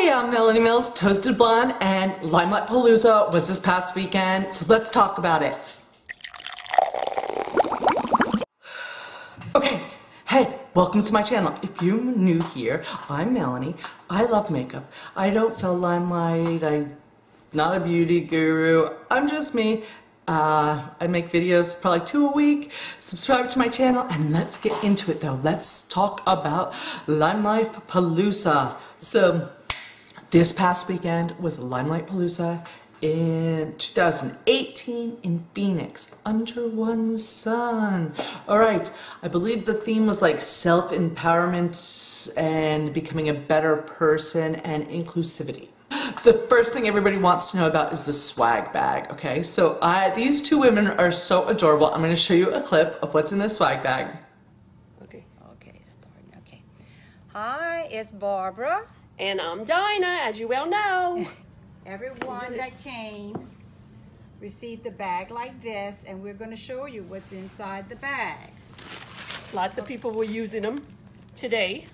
Hey, I'm Melanie Mills, Toasted Blonde, and Limelight Palooza was this past weekend, so let's talk about it. Okay, hey, welcome to my channel. If you're new here, I'm Melanie. I love makeup. I don't sell Limelight. I'm not a beauty guru. I'm just me. I make videos probably 2 a week. Subscribe to my channel and let's get into it though. Let's talk about Limelight Palooza. So this past weekend was Limelight Palooza in 2018 in Phoenix, under one sun. All right, I believe the theme was like self-empowerment and becoming a better person and inclusivity. The first thing everybody wants to know about is the swag bag, okay? So these two women are so adorable. I'm gonna show you a clip of what's in this swag bag. Okay, starting, okay. Hi, it's Barbara. And I'm Dinah, as you well know. Everyone that came received a bag like this, and we're gonna show you what's inside the bag. Lots of people were using them today.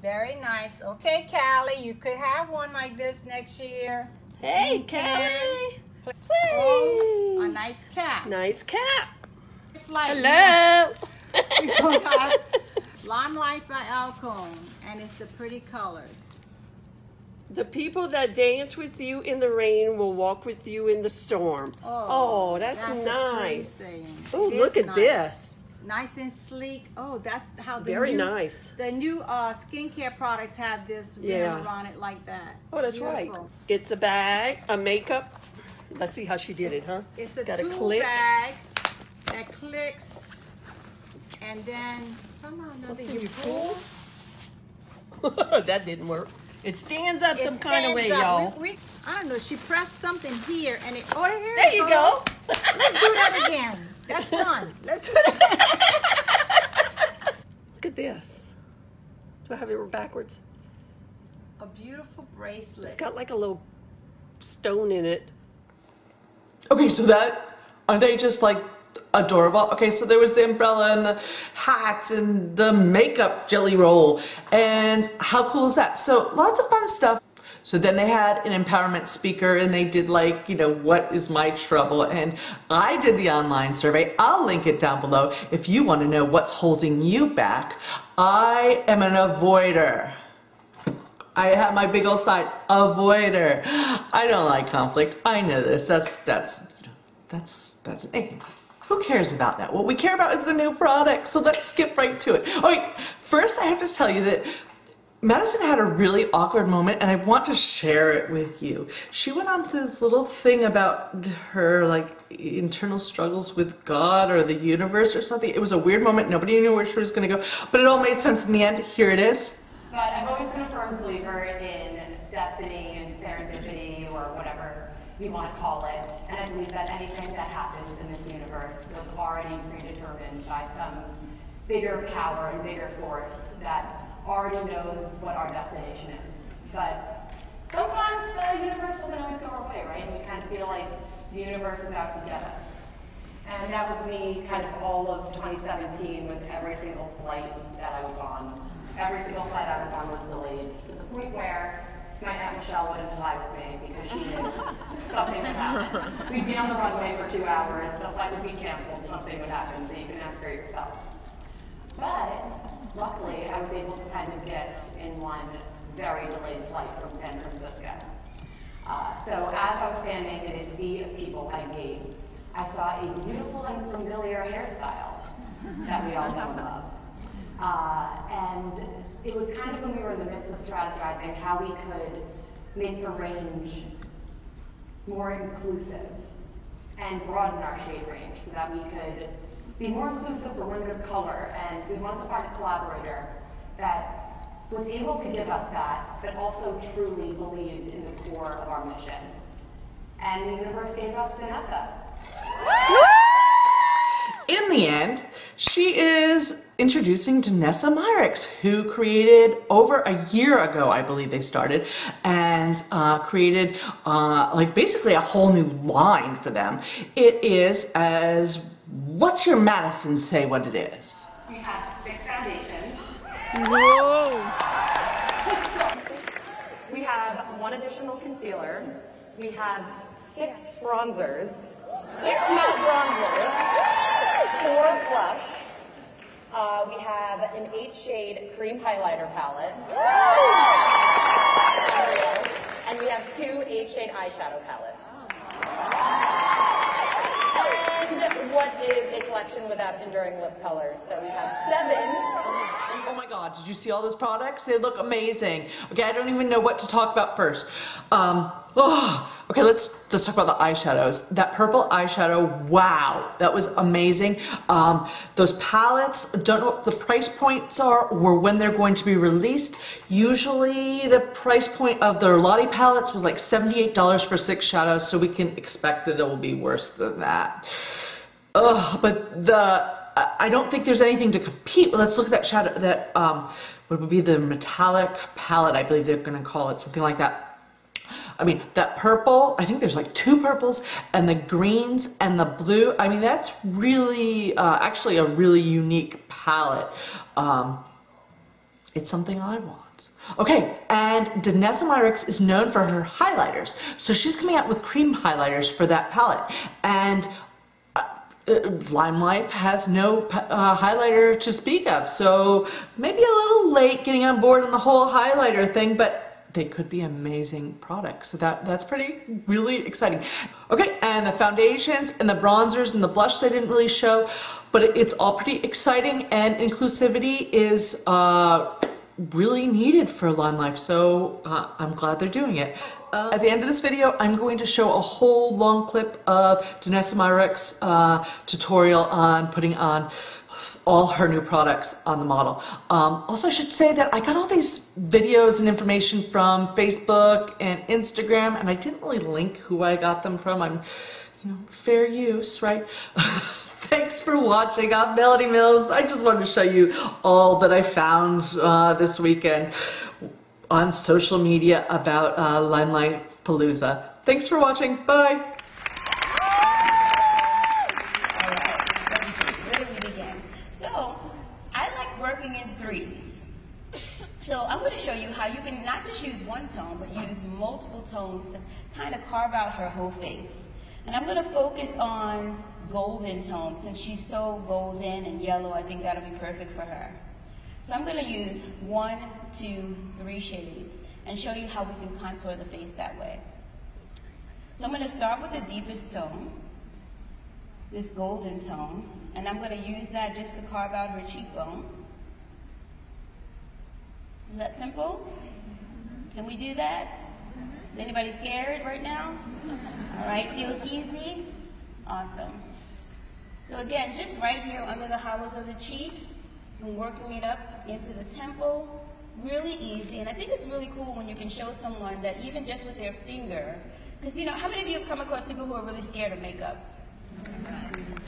Very nice. Okay, Callie, you could have one like this next year. Hey, Callie. Oh, a nice cap. Nice cap. Hello. We got Limelight by Alcone, and it's the pretty colors. The people that dance with you in the rain will walk with you in the storm. Oh, that's nice. Oh, look at this. Nice and sleek. Oh, that's how the new skincare products have this rim on it like that. Oh, that's right. It's a bag, a makeup. Let's see how she did it, huh? It's a tool bag that clicks, and then somehow another you pull. That didn't work. It stands up some kind of way, y'all. I don't know. She pressed something here, and it. Oh, here there you go. Let's do that again. That's fun. Let's do that. Look at this. Do I have it backwards? A beautiful bracelet. It's got like a little stone in it. Okay, so aren't they just like adorable? Okay, so there was the umbrella and the hats and the makeup jelly roll, and how cool is that? So lots of fun stuff. So then they had an empowerment speaker, and they did like, you know, what is my trouble? And I did the online survey. I'll link it down below if you want to know what's holding you back. I am an avoider. I have my big old side, avoider. I don't like conflict. I know this. That's me. Who cares about that? What we care about is the new product. So let's skip right to it. All right, first I have to tell you that Madison had a really awkward moment, and I want to share it with you. She went on to this little thing about her like internal struggles with God or the universe or something. It was a weird moment. Nobody knew where she was going to go, but it all made sense in the end. Here it is. But I've always been a firm believer in destiny and serendipity, or whatever you want to call it. And I believe that anything that happens in this universe was already predetermined by some bigger power and bigger force that already knows what our destination is. But sometimes the universe doesn't always go our way, right? And we kind of feel like the universe is out to get us. And that was me kind of all of 2017 with every single flight that I was on. Every single flight I was on was delayed, to the point where my Aunt Michelle wouldn't fly with me because she knew something would happen. We'd be on the runway for 2 hours, the flight would be canceled, something would happen, so you can ask her yourself. But luckily, I was able to kind of get in one very delayed flight from San Francisco. So as I was standing in a sea of people at a gate, I saw a beautiful and familiar hairstyle that we all know and love. And it was kind of when we were in the midst of strategizing how we could make the range more inclusive and broaden our shade range so that we could be more inclusive for women of color, and we wanted to find a collaborator that was able to give us that, but also truly believed in the core of our mission. And the universe gave us Danessa. In the end, she is introducing Danessa Myricks, who created over a year ago, I believe they started, and created like basically a whole new line for them. It is as, what's your Madison say what it is? We have 6 foundations. Whoa! 1 additional concealer. We have 6 bronzers, 6 matte bronzers, 4 blush. We have an 8-shade cream highlighter palette. And we have 2 8-shade eyeshadow palettes. And what is a collection without enduring lip colors? So we have 7. Oh my God, did you see all those products? They look amazing. Okay, I don't even know what to talk about first. Okay, let's talk about the eyeshadows. That purple eyeshadow, wow, that was amazing. Those palettes, don't know what the price points are or when they're going to be released. Usually the price point of their Lottie palettes was like $78 for 6 shadows, so we can expect that it will be worse than that. But I don't think there's anything to compete with. Let's look at that shadow, that what would be the metallic palette, I believe they're gonna call it, something like that. I mean, that purple, I think there's like 2 purples, and the greens and the blue. I mean, that's really, actually a really unique palette. It's something I want. Okay, and Danessa Myricks is known for her highlighters. So she's coming out with cream highlighters for that palette. And Limelife has no highlighter to speak of. So maybe a little late getting on board on the whole highlighter thing, but they could be amazing products. So that's really exciting. Okay, and the foundations and the bronzers and the blush they didn't really show, but it's all pretty exciting, and inclusivity is really needed for Limelife, so I'm glad they're doing it. At the end of this video, I'm going to show a whole long clip of Danessa Myricks' tutorial on putting on all her new products on the model. Also, I should say that I got all these videos and information from Facebook and Instagram, and I didn't really link who I got them from. I'm, fair use, right? Thanks for watching. I'm Melody Mills. I just wanted to show you all that I found this weekend on social media about Limelight Palooza. Thanks for watching. Bye. So I'm going to show you how you can not just use one tone, but use multiple tones to kind of carve out her whole face. And I'm going to focus on golden tones. Since she's so golden and yellow, I think that'll be perfect for her. So I'm going to use 1, 2, 3 shades and show you how we can contour the face that way. So I'm going to start with the deepest tone, this golden tone, and I'm going to use that just to carve out her cheekbone. Is that simple? Can we do that? Is anybody scared right now? All right, feels easy? Awesome. So again, just right here under the hollows of the cheek, and working it up into the temple, really easy. And I think it's really cool when you can show someone that even just with their finger, because how many of you have come across people who are really scared of makeup?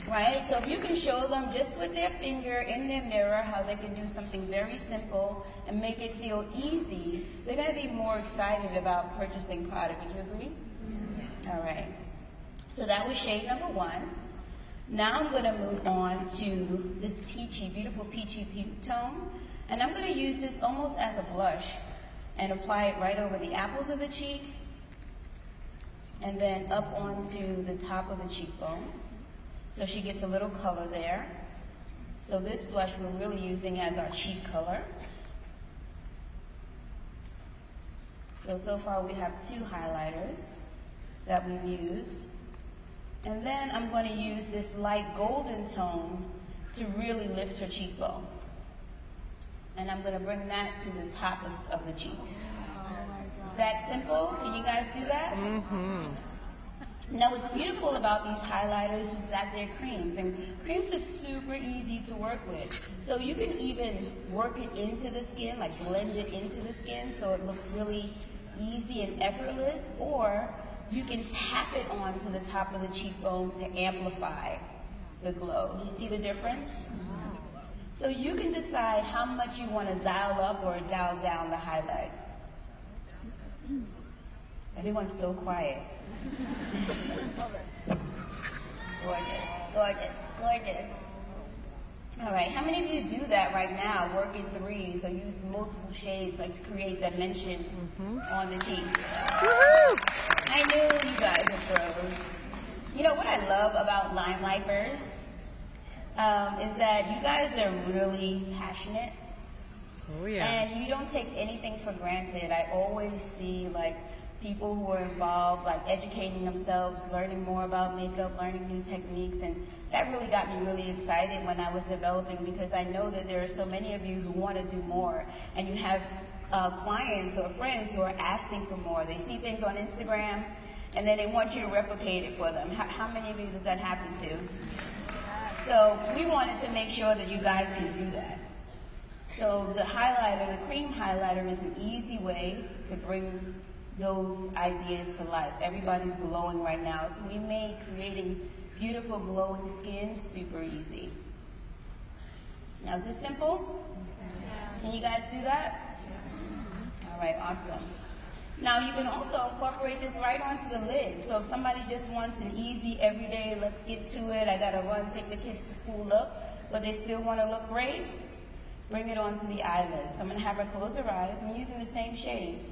Right? So if you can show them just with their finger in their mirror how they can do something very simple and make it feel easy, they're going to be more excited about purchasing product. Would you agree? All right. So that was shade number 1. Now I'm going to move on to this peachy, beautiful peachy pink tone. And I'm going to use this almost as a blush and apply it right over the apples of the cheek and then up onto the top of the cheekbone. So she gets a little color there. So this blush we're really using as our cheek color. So far we have 2 highlighters that we've used. And then I'm going to use this light golden tone to really lift her cheekbone. And I'm going to bring that to the top of the cheek. Is that simple? Can you guys do that? Mm-hmm. Now what's beautiful about these highlighters is that they're creams, and creams are super easy to work with. So you can even work it into the skin, like blend it into the skin so it looks really easy and effortless, or you can tap it onto the top of the cheekbone to amplify the glow. You see the difference? So you can decide how much you want to dial up or dial down the highlight. Everyone's so quiet. Gorgeous, gorgeous, gorgeous. All right, how many of you do that right now, work in threes, or use multiple shades like to create dimension on the cheek? I knew you guys are pros. You know what I love about Limelifers is that you guys are really passionate. Oh yeah. And you don't take anything for granted. I always see like people who are involved, like educating themselves, learning more about makeup, learning new techniques, and that really got me really excited when I was developing, because I know that there are so many of you who want to do more, and you have clients or friends who are asking for more. They see things on Instagram, and then they want you to replicate it for them. How many of you does that happen to? So we wanted to make sure that you guys can do that. So the highlighter, the cream highlighter, is an easy way to bring those ideas to life. Everybody's glowing right now. So we made creating beautiful glowing skin super easy. Now is this simple? Can you guys do that? All right, awesome. Now you can also incorporate this right onto the lid. So if somebody just wants an easy, everyday, let's get to it, I gotta run, take the kids to school look, but they still wanna look great, bring it onto the eyelids. So I'm gonna have her close her eyes. I'm using the same shade.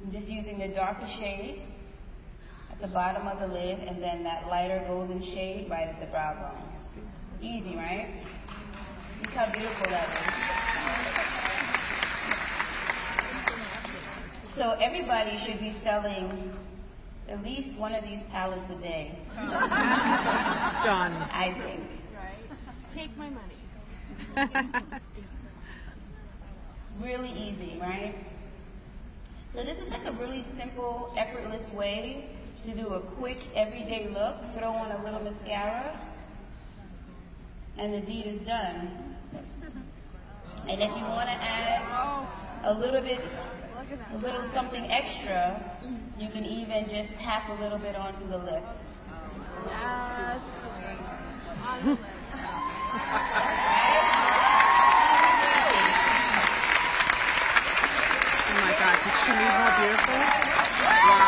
I'm just using the darker shade at the bottom of the lid, and then that lighter golden shade right at the brow bone. Easy, right? Look how beautiful that is. So everybody should be selling at least one of these palettes a day. Done. I think. Take my money. Really easy, right? So this is like a really simple, effortless way to do a quick, everyday look. Throw on a little mascara, and the deed is done. And if you want to add a little something extra, you can even just tap a little bit onto the lip. Yes. On the lip. Oh my God, did she leave more beautiful? Wow.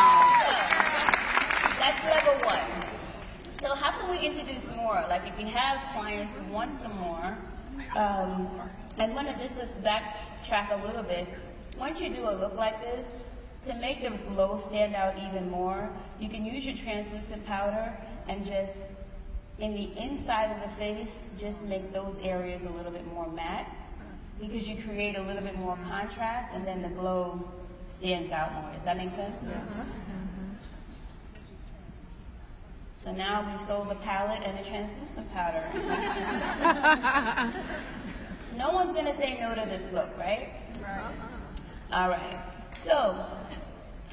That's level one. So how can we introduce more? Like if you have clients who want some more, and want to just backtrack a little bit, once you do a look like this, to make the glow stand out even more, you can use your translucent powder and just, in the inside of the face, just make those areas a little bit more matte, because you create a little bit more contrast, and then the glow stands out more. Does that make sense? So now we've sold the palette and the translucent powder. No one's going to say no to this look, right? All right. So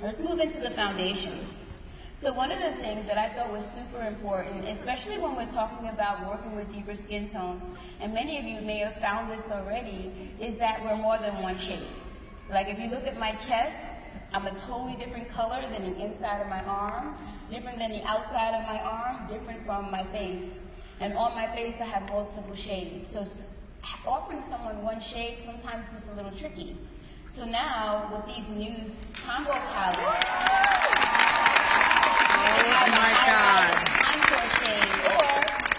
let's move into the foundation. So one of the things that I thought was super important, especially when we're talking about working with deeper skin tones, and many of you may have found this already, is that we're more than one shade. Like if you look at my chest, I'm a totally different color than the inside of my arm, different than the outside of my arm, different from my face. And on my face I have multiple shades. So offering someone one shade sometimes is a little tricky. So now with these new combo palettes, Oh my God. contour shade, or,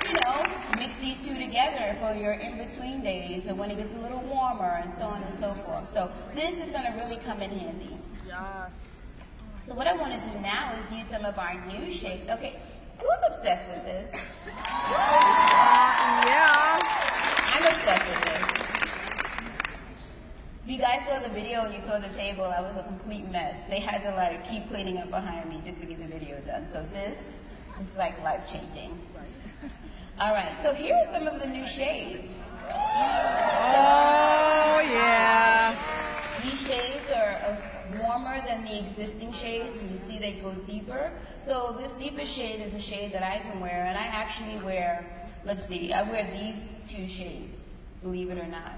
you know, mix these two together for your in-between days and when it gets a little warmer and so on and so forth. So this is going to really come in handy. So what I want to do now is use some of our new shades. Okay, who's obsessed with this? Yeah. I'm obsessed with this. If you guys saw the video and you saw the table, I was a complete mess. They had to like keep cleaning up behind me just to get the video done. So this is like life-changing. All right, so here are some of the new shades. Oh yeah. These shades are warmer than the existing shades, and you see they go deeper. So this deeper shade is a shade that I can wear, and I actually wear, let's see, I wear these two shades, believe it or not.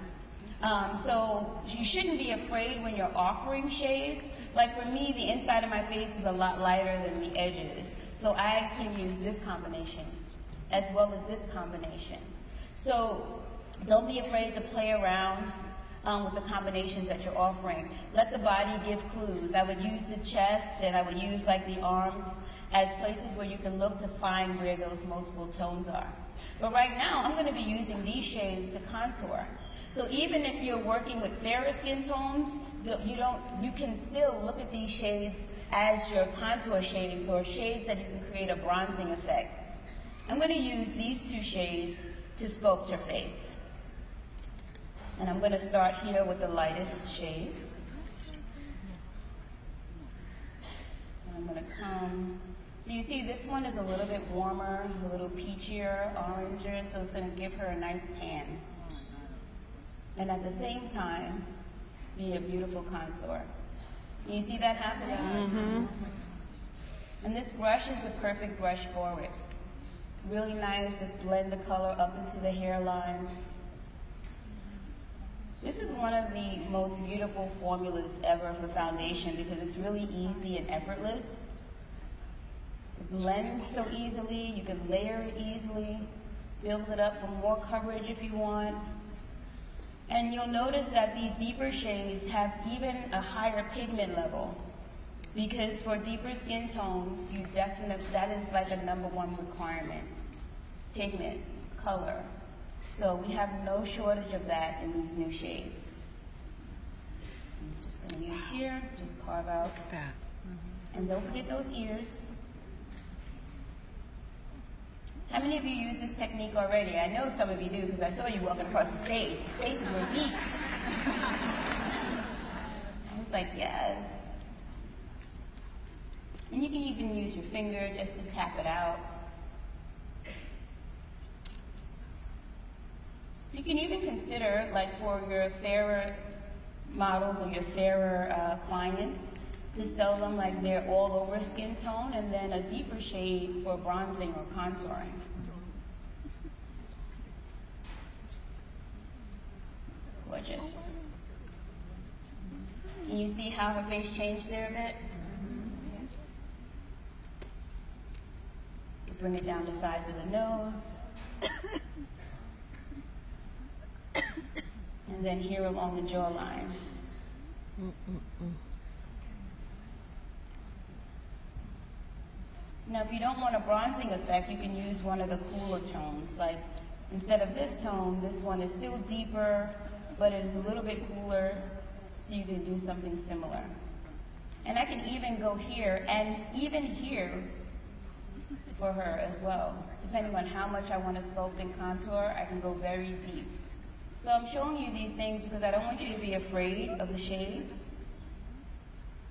So you shouldn't be afraid when you're offering shades. Like for me, the inside of my face is a lot lighter than the edges. So I can use this combination as well as this combination. So don't be afraid to play around with the combinations that you're offering. Let the body give clues. I would use the chest and I would use like the arms as places where you can look to find where those multiple tones are. But right now, I'm going to be using these shades to contour. So even if you're working with fairer skin tones, you can still look at these shades as your contour shades or shades that you can create a bronzing effect. I'm going to use these two shades to sculpt your face. And I'm going to start here with the lightest shade. And I'm going to come. So you see this one is a little bit warmer, a little peachier, oranger, so it's going to give her a nice tan. And at the same time, be a beautiful contour. You see that happening? Mm-hmm. And this brush is the perfect brush for it. Really nice to blend the color up into the hairline. This is one of the most beautiful formulas ever for foundation because it's really easy and effortless. It blends so easily, you can layer it easily, build it up for more coverage if you want. And you'll notice that these deeper shades have even a higher pigment level because for deeper skin tones, that is like a #1 requirement. Pigment, color. So we have no shortage of that in these new shades. I'm just going to use here, just carve out. And don't forget those ears. How many of you use this technique already? I know some of you do because I saw you walking across the stage. Faces were weak. I was like, yes. And you can even use your finger just to tap it out. You can even consider, like for your fairer models or your fairer clients, to sell them like they're all over skin tone and then a deeper shade for bronzing or contouring. Gorgeous. Can you see how her face changed there a bit? Bring it down the sides of the nose. And then here along the jawline. Now, if you don't want a bronzing effect, you can use one of the cooler tones. Like, instead of this tone, this one is still deeper, but it is a little bit cooler, so you can do something similar. And I can even go here, and even here for her as well. Depending on how much I want to sculpt and contour, I can go very deep. So I'm showing you these things because I don't want you to be afraid of the shades.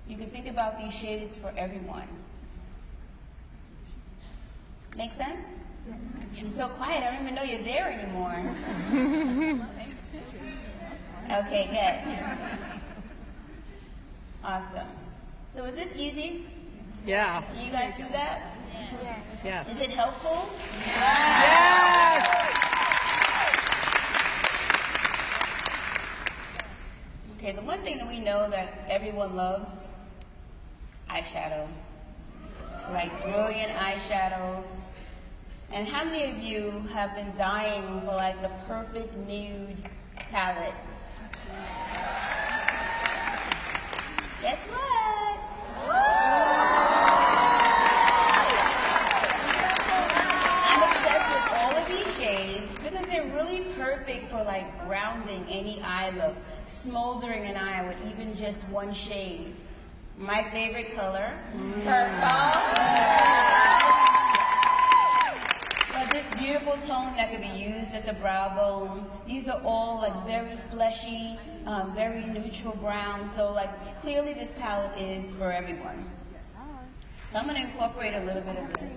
You can think about these shades for everyone. Make sense? You're so quiet, I don't even know you're there anymore. Okay, good. Awesome. So is this easy? Yeah. Can you guys do that? Yes. Is it helpful? Yes. Okay, the one thing that we know that everyone loves, eyeshadow. Like brilliant eyeshadows. And how many of you have been dying for like the perfect nude palette? Guess what? I'm obsessed with all of these shades because they're really perfect for like grounding any eye look, smoldering an eye with even just one shade. My favorite color, purple. But this beautiful tone that can be used at the brow bone. These are all like very fleshy, very neutral brown. So like clearly this palette is for everyone. So I'm going to incorporate a little bit of this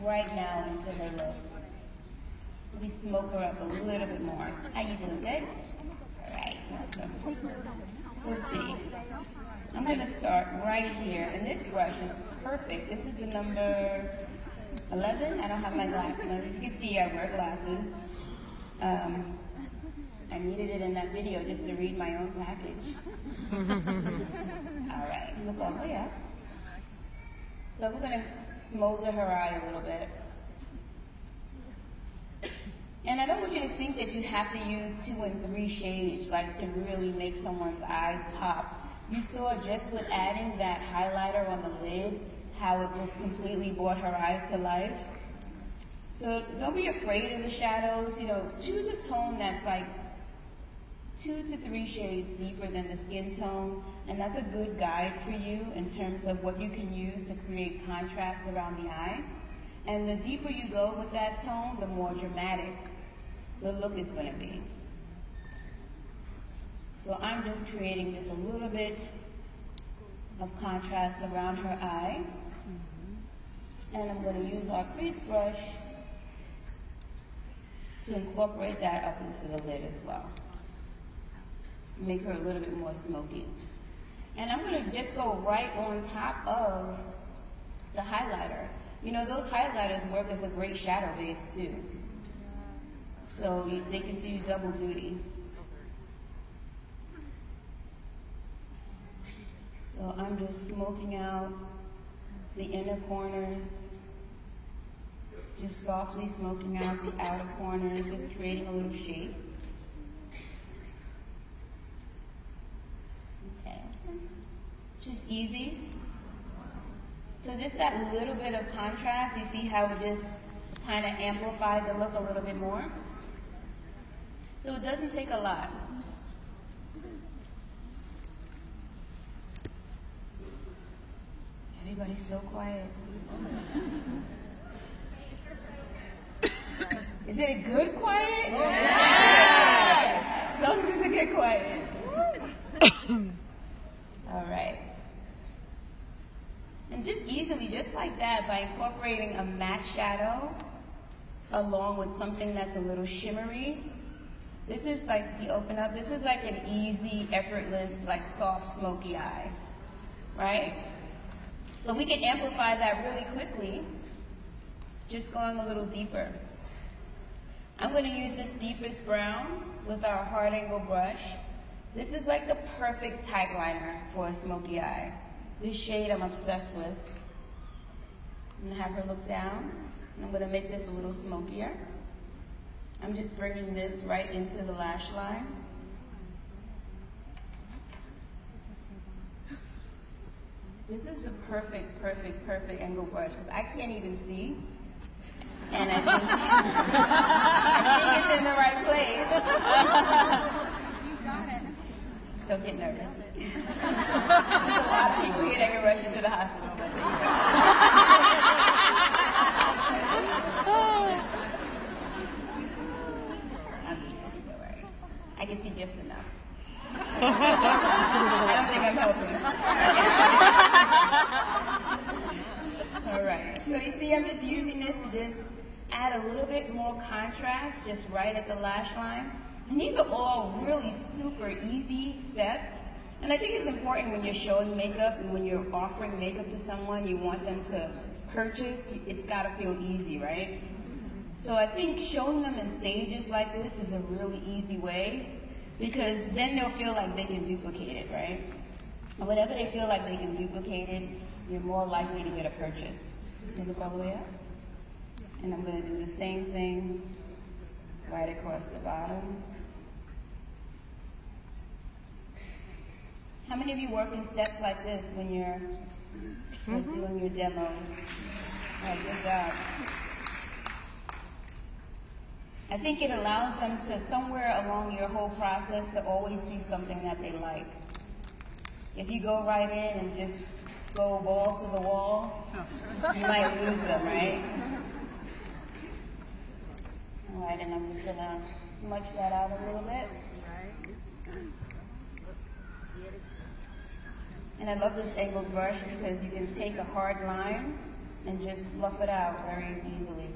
right now into her look. Let me smoke her up a little bit more. How you doing, good? All right. Let's see. I'm going to start right here, and this brush is perfect. This is the number 11. I don't have my glasses on. As you can see, I wear glasses. I needed it in that video just to read my own package. All right, look all the way up. So we're going to smolder her eye a little bit. And I don't want you to think that you have to use 2 and 3 shades like to really make someone's eyes pop. You saw just with adding that highlighter on the lid how it just completely brought her eyes to life. So don't be afraid of the shadows. You know, choose a tone that's like 2 to 3 shades deeper than the skin tone, and that's a good guide for you in terms of what you can use to create contrast around the eye. And the deeper you go with that tone, the more dramatic the look is going to be. So I'm just creating just a little bit of contrast around her eye. And I'm going to use our crease brush to incorporate that up into the lid as well. Make her a little bit more smoky. And I'm going to just go right on top of the highlighter. You know, those highlighters work as a great shadow base too. So they can do double duty. So I'm just smoking out the inner corners, just softly smoking out the outer corners, just creating a little shape. Okay, just easy. So just that little bit of contrast, you see how it just kind of amplifies the look a little bit more? So it doesn't take a lot. Everybody's so quiet. Is it a good quiet? Yeah. Some is a good quiet. All right. And just easily, just like that, by incorporating a matte shadow along with something that's a little shimmery, this is like, the open up, this is like an easy, effortless, like soft, smoky eye, right? So we can amplify that really quickly, just going a little deeper. I'm going to use this deepest brown with our hard angle brush. This is like the perfect tag liner for a smoky eye. This shade I'm obsessed with. I'm going to have her look down, and I'm going to make this a little smokier. I'm just bringing this right into the lash line. This is the perfect angle brush, because I can't even see. And I think it's in the right place. You got it. Don't get nervous. There's a lot of people here that can rush into the hospital. I can see just enough. I don't think I'm helping. All right. So you see, I'm just using this to just add a little bit more contrast, just right at the lash line. And these are all really super easy steps. And I think it's important when you're showing makeup and when you're offering makeup to someone, you want them to purchase, it's got to feel easy, right? So I think showing them in stages like this is a really easy way, because then they'll feel like they can duplicate it, right? And whenever they feel like they can duplicate it, you're more likely to get a purchase. So look all the way up. And I'm going to do the same thing right across the bottom. How many of you work in steps like this when you're doing your demos? Oh, good job. I think it allows them to, somewhere along your whole process, to always see something that they like. If you go right in and just go ball to the wall, you might lose them, right? All right, and I'm just going to smudge that out a little bit. And I love this angled brush because you can take a hard line and just fluff it out very easily.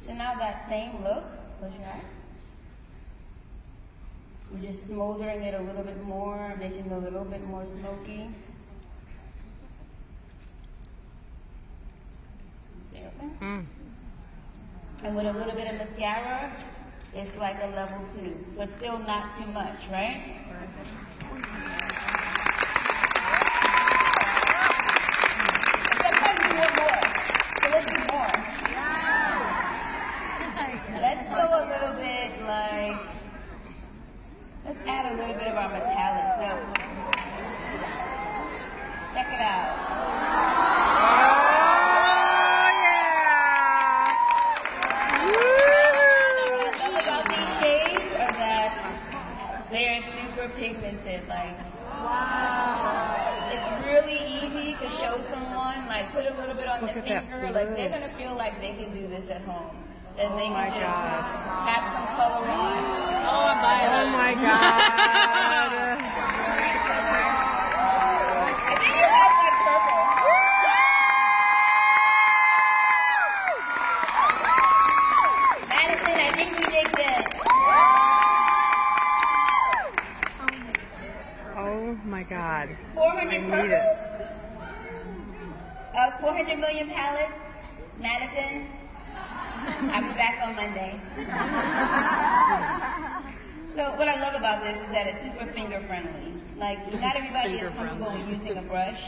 So now that same look, close your eyes. We're just smoldering it a little bit more, making it a little bit more smoky. Stay open. And with a little bit of mascara, it's like a level 2, but still not too much, right? Sometimes we want more, so let's do more. Let's go a little bit like, let's add a little bit of our metallic now. Check it out. super pigmented. Like, wow. It's really easy to show someone, like, put a little bit on the finger. Like, they're going to feel like they can do this at home. And they can just have some color on. Oh my God. I think you like my purple. Madison, I think we did good. Oh my God. 400 purples. 400 million palettes. Madison. I'll be back on Monday. So what I love about this is that it's super finger friendly. Like, not everybody is comfortable with using a brush,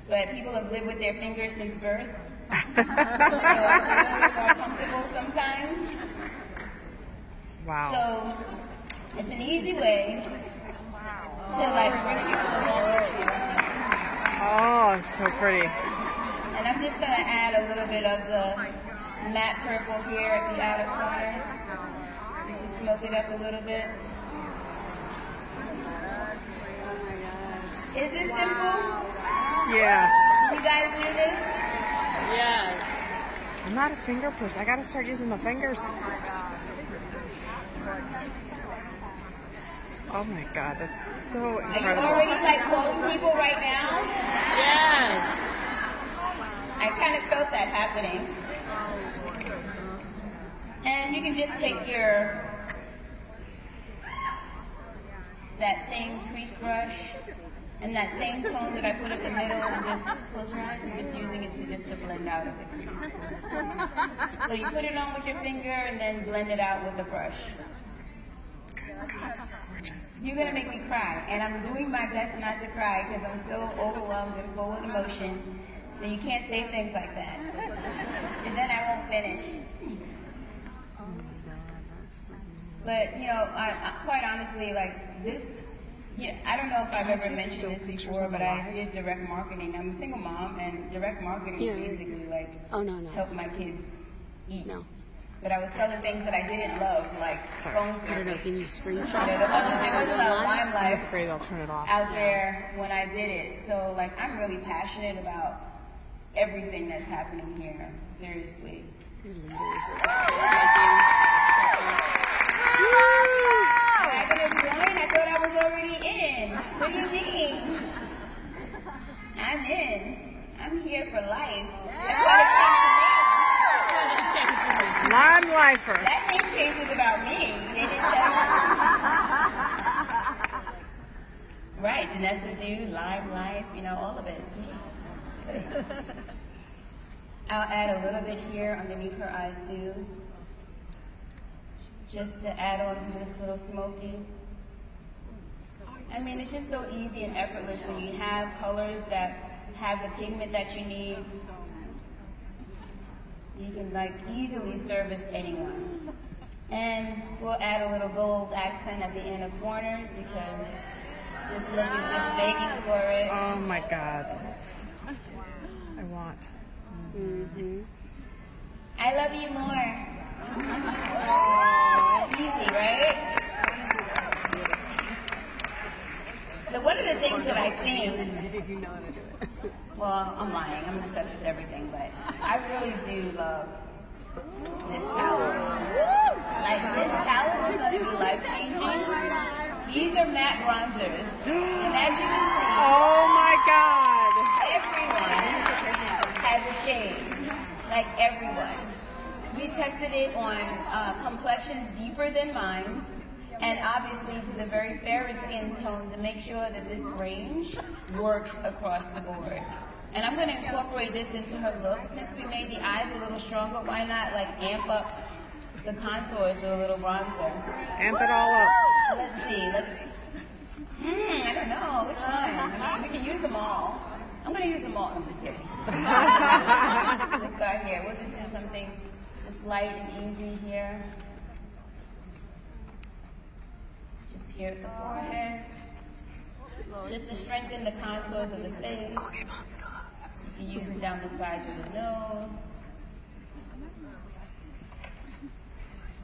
but people have lived with their fingers since birth. So it's a little bit more comfortable sometimes. Wow. So it's an easy way to like bring people along with you. Oh, so pretty. And I'm just gonna add a little bit of the matte purple here at the outer corner. You can smoke it up a little bit. Is this simple? Yeah. You guys do this? Yes. I'm not a finger push. I gotta start using my fingers. Oh my God, that's so Are you incredible. already like calling people right now? Yes. I kind of felt that happening. And you can just take that same crease brush and that same tone that I put in the middle and just close your eyes and just using it to blend out of the crease. So you put it on with your finger and then blend it out with the brush. You're going to make me cry, and I'm doing my best not to cry because I'm so overwhelmed and full of emotion that you can't say things like that. And then I won't finish. But, you know, I quite honestly, like, this, I don't know if I've ever mentioned this before, but I did direct marketing. I'm a single mom, and direct marketing basically, like, help my kids eat. But I was selling things that I didn't love, like phone service. Can you screenshot? There was Limelife I'm afraid I'll turn it off. out there when I did it. So, like, I'm really passionate about everything that's happening here. Seriously. Am I going to join? I thought I was already in. What do you mean? I'm in. I'm here for life. That's what it came to me. Limelifer. That name change was about me. They didn't tell me. Right, Danessa do, Limelife, you know, all of it. I'll add a little bit here underneath her eyes too. Just to add on to this little smoky. I mean, it's just so easy and effortless when you have colors that have the pigment that you need. You can like easily service anyone. And we'll add a little gold accent at the inner corners because this look is just begging for it. Oh my God. I want. I love you more. Easy, right? So one of the things that I think, well, I'm lying, I'm obsessed with everything, but I really do love this palette. Like, this palette is going to be life-changing. These are matte bronzers. And as you can see, Oh my God. everyone has a shade. Like, everyone. We tested it on complexions deeper than mine, and obviously to the very fairest skin tone to make sure that this range works across the board. And I'm going to incorporate this into her look. Since we made the eyes a little stronger, why not like amp up the contours with a little bronzer? Amp it all up. Let's see. I don't know. Which one? I mean, we can use them all. I'm going to use them all. I'm just kidding. Let's start here. We'll just do something just light and easy here. Just here at the forehead. Just to strengthen the contours of the face. You can use it down the sides of the nose.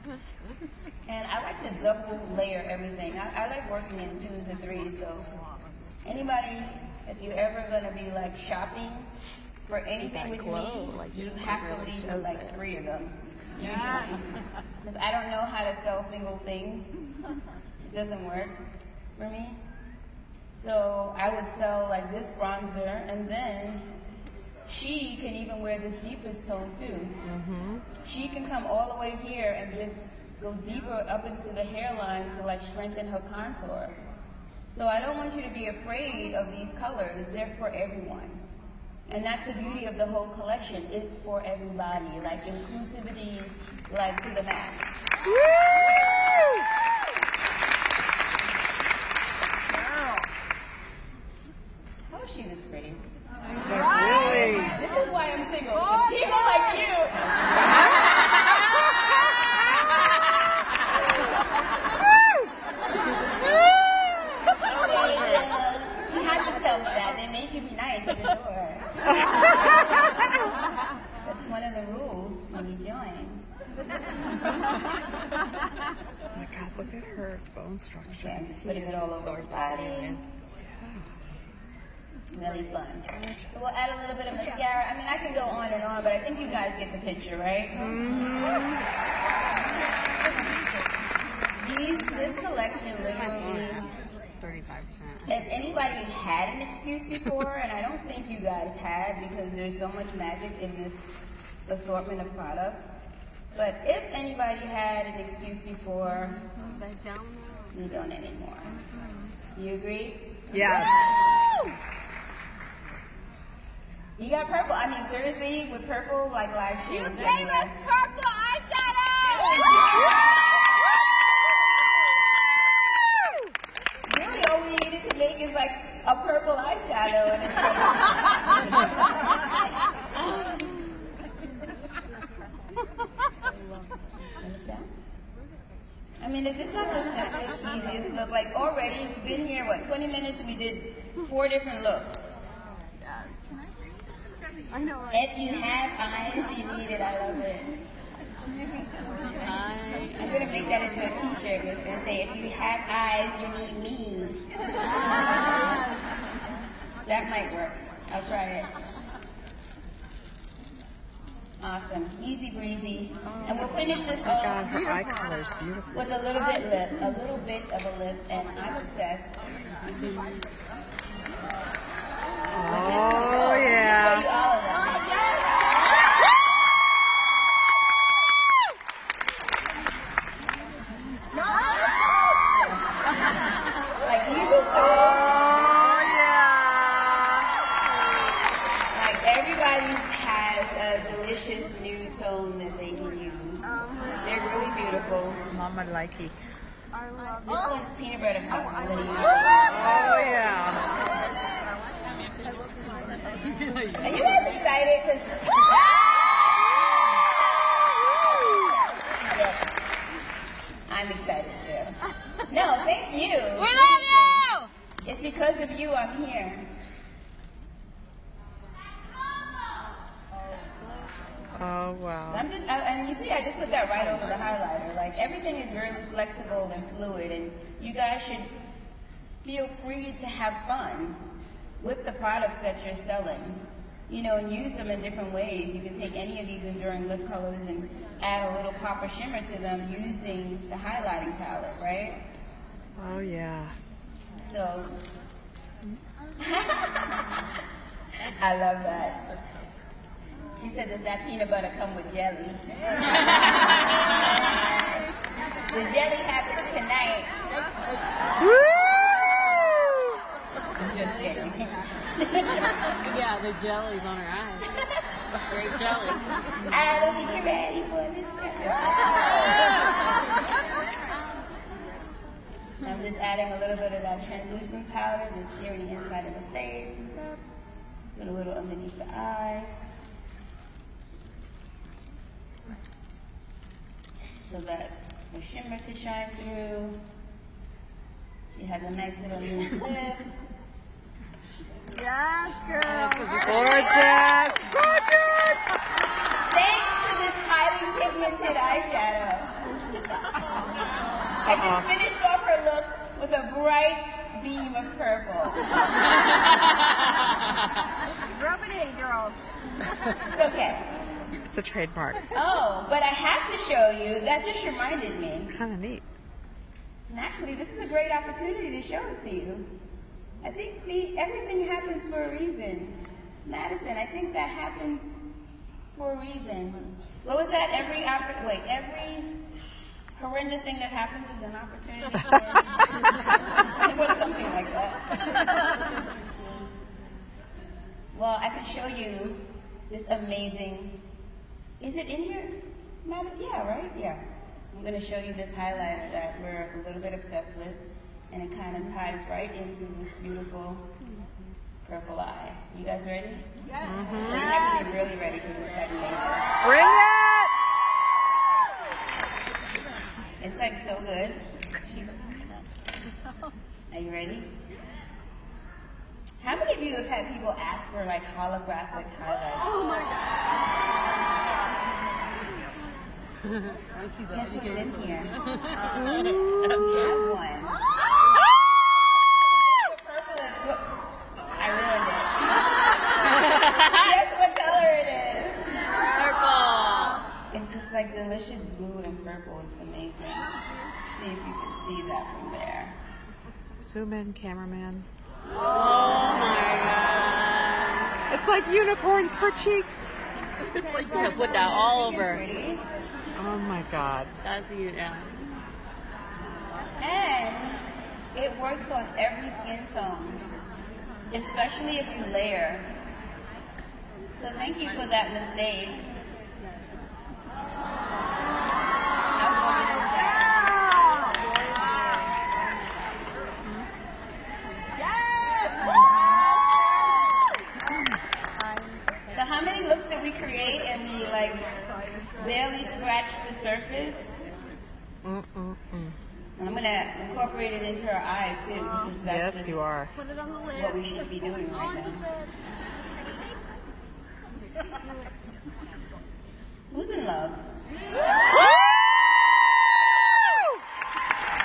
And I like to double layer everything. I like working in 2s and 3s, so anybody, if you're ever going to be like shopping for anything with me, you have to leave with like 3 of them. Because I don't know how to sell single things. It doesn't work for me. So I would sell like this bronzer, and then she can even wear this deepest tone too. She can come all the way here and just go deeper up into the hairline to like strengthen her contour. So I don't want you to be afraid of these colors. They're for everyone. And that's the beauty of the whole collection. It's for everybody. Like inclusivity, like to the max. Oh, she was pretty. Right. This is why I'm single. People like you. You have to tell me that. They make you be nice at the door. That's one of the rules when you join. Oh my God, look at her bone structure. Okay, I'm just putting it all over her body. Really fun. So we'll add a little bit of mascara. I mean, I can go on and on, but I think you guys get the picture, right? This collection literally, 35%. has anybody had an excuse before? And I don't think you guys have, because there's so much magic in this assortment of products. But if anybody had an excuse before, you don't anymore. You agree? Yeah. You got purple. I mean, seriously, with purple, like live shoes. You gave us purple eyeshadow! Really, all we needed to make is like a purple eyeshadow. And I mean, is this not the simplest, easiest look? Like already, we've been here, what, 20 minutes? We did 4 different looks. I know. If you have eyes, you need it. I love it. I'm going to make that into a t-shirt. It's going to say, if you have eyes, you need me. That might work. I'll try it. Awesome. Easy breezy. And we'll finish this off God, her eye color is beautiful. with a little bit of a lip, and I'm obsessed. Oh, yeah. Like you like everybody has a delicious new tone that they can use. They're really beautiful. Mama like it. This one's peanut butter cup. Oh, yeah. Are you guys excited? I'm excited too. No, thank you. We love you! It's because of you I'm here. Oh, wow. And you see, I just put that right over the highlighter. Like, everything is very flexible and fluid, and you guys should feel free to have fun with the products that you're selling. You know, and use them in different ways. You can take any of these enduring lip colors and add a little pop of shimmer to them using the highlighting palette, right? Oh, yeah. So, I love that. She said, does that peanut butter come with jelly? The jelly happens tonight. I'm just kidding. Yeah, the jelly's on her eyes. Great jelly. I don't think you're ready for this. I'm just adding a little bit of that translucent powder that's here on the inside of the face. Put a little underneath the eye. So that the shimmer could shine through. She has a nice little new lip. Yes, girl. Gorgeous! Gorgeous! Thanks to this highly pigmented eyeshadow. I just finished off her look with a bright beam of purple. Rub it in, girls. It's okay. It's a trademark. Oh, but I have to show you. That just reminded me. Kind of neat. And actually, this is a great opportunity to show it to you. I think, see, everything happens for a reason. Madison, I think that happens for a reason. What was that? Every horrendous thing that happens is an opportunity for it was something like that. Well, I can show you this amazing. Is it in here, Madison? Yeah, right? Yeah. I'm going to show you this highlighter that we're a little bit obsessed with, and it kind of ties right into this beautiful purple eye. You guys ready? Yeah. So you have to be really ready because it's like amazing. Bring it! It's like so good. Are you ready? How many of you have had people ask for like holographic highlights? Oh my God. Guess what's in here? I have one. I ruined it. Guess what color it is? Purple. It's just like delicious blue and purple. It's amazing. See if you can see that from there. Zoom in, cameraman. Oh my God. It's like unicorns for cheeks. It's like you put that all over. Oh my God. That's you, yeah. And it works on every skin tone, especially if you layer. So thank you for that mistake. So how many looks did we create and we like barely scratched the surface? And I'm going to incorporate it into our eyes too. Yes, you are. What we should be doing right now. Who's in love?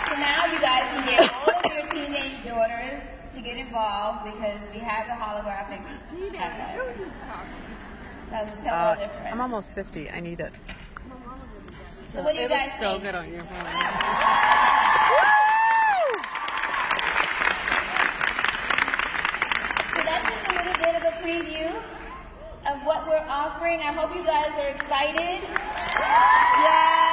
So now you guys can get all of your teenage daughters to get involved because we have the holographic highlight. That was totally different. I'm almost 50. I need it. So what do you guys So think? good on your phone. So that's just a little bit of a preview of what we're offering. I hope you guys are excited. Yeah.